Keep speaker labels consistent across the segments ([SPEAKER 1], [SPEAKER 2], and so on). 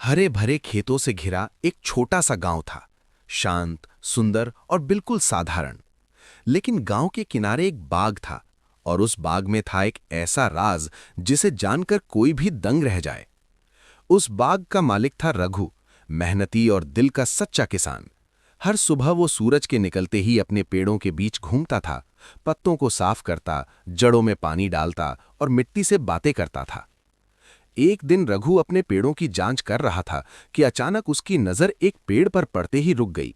[SPEAKER 1] हरे भरे खेतों से घिरा एक छोटा सा गांव था। शांत, सुंदर और बिल्कुल साधारण। लेकिन गांव के किनारे एक बाग था, और उस बाग में था एक ऐसा राज जिसे जानकर कोई भी दंग रह जाए। उस बाग का मालिक था रघु, मेहनती और दिल का सच्चा किसान। हर सुबह वो सूरज के निकलते ही अपने पेड़ों के बीच घूमता था, पत्तों को साफ करता, जड़ों में पानी डालता और मिट्टी से बातें करता था। एक दिन रघु अपने पेड़ों की जांच कर रहा था कि अचानक उसकी नजर एक पेड़ पर पड़ते ही रुक गई।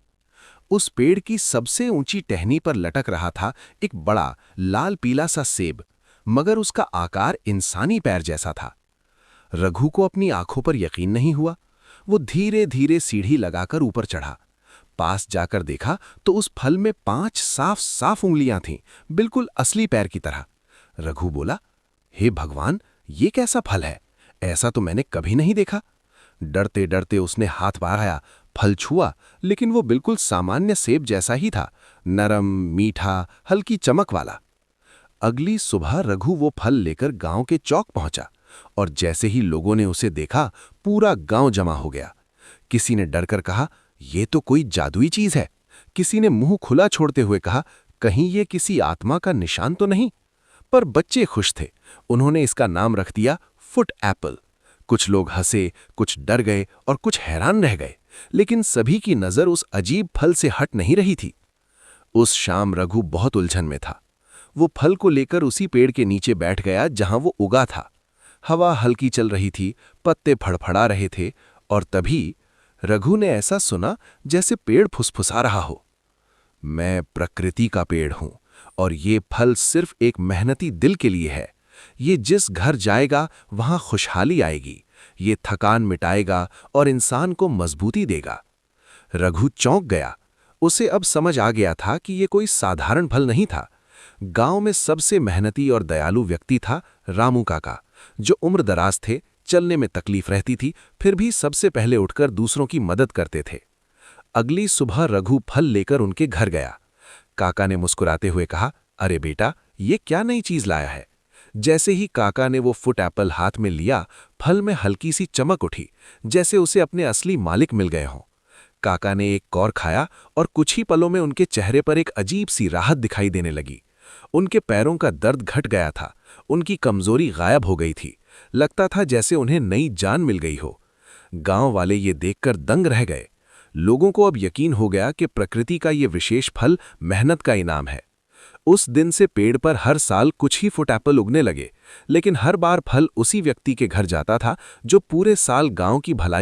[SPEAKER 1] उस पेड़ की सबसे ऊंची टहनी पर लटक रहा था एक बड़ा लाल पीला सा सेब, मगर उसका आकार इंसानी पैर जैसा था। रघु को अपनी आंखों पर यकीन नहीं हुआ। वो धीरे धीरे सीढ़ी लगाकर ऊपर चढ़ा। पास जाकर देखा तो उस फल में 5 साफ साफ उंगलियां थीं, बिल्कुल असली पैर की तरह। रघु बोला, हे भगवान, ये कैसा फल है? ऐसा तो मैंने कभी नहीं देखा। डरते डरते उसने हाथ बढ़ाया, फल छुआ, लेकिन वो बिल्कुल सामान्य सेब जैसा ही था, नरम, मीठा, हल्की चमक वाला। अगली सुबह रघु वो फल लेकर गांव के चौक पहुंचा, और जैसे ही लोगों ने उसे देखा, पूरा गांव जमा हो गया। किसी ने डरकर कहा, ये तो कोई जादुई चीज है। किसी ने मुंह खुला छोड़ते हुए कहा, कहीं ये किसी आत्मा का निशान तो नहीं। पर बच्चे खुश थे। उन्होंने इसका नाम रख दिया फुट एप्पल। कुछ लोग हंसे, कुछ डर गए और कुछ हैरान रह गए, लेकिन सभी की नजर उस अजीब फल से हट नहीं रही थी। उस शाम रघु बहुत उलझन में था। वो फल को लेकर उसी पेड़ के नीचे बैठ गया जहां वो उगा था। हवा हल्की चल रही थी, पत्ते फड़फड़ा रहे थे, और तभी रघु ने ऐसा सुना जैसे पेड़ फुसफुसा रहा हो, मैं प्रकृति का पेड़ हूं, और ये फल सिर्फ एक मेहनती दिल के लिए है। ये जिस घर जाएगा वहां खुशहाली आएगी। ये थकान मिटाएगा और इंसान को मजबूती देगा। रघु चौंक गया। उसे अब समझ आ गया था कि ये कोई साधारण फल नहीं था। गांव में सबसे मेहनती और दयालु व्यक्ति था रामू काका, जो उम्र दराज थे, चलने में तकलीफ रहती थी, फिर भी सबसे पहले उठकर दूसरों की मदद करते थे। अगली सुबह रघु फल लेकर उनके घर गया। काका ने मुस्कुराते हुए कहा, अरे बेटा, ये क्या नई चीज लाया है? जैसे ही काका ने वो फुट एप्पल हाथ में लिया, फल में हल्की सी चमक उठी, जैसे उसे अपने असली मालिक मिल गए हों। काका ने एक कौर खाया, और कुछ ही पलों में उनके चेहरे पर एक अजीब सी राहत दिखाई देने लगी। उनके पैरों का दर्द घट गया था, उनकी कमजोरी गायब हो गई थी। लगता था जैसे उन्हें नई जान मिल गई हो। गांव वाले ये देखकर दंग रह गए। लोगों को अब यकीन हो गया कि प्रकृति का ये विशेष फल मेहनत का इनाम है। उस दिन से पेड़ पर हर साल कुछ ही फुट एप्पल उगने लगे, लेकिन हर बार फल उसी व्यक्ति के घर जाता था जो पूरे साल गांव की भलाई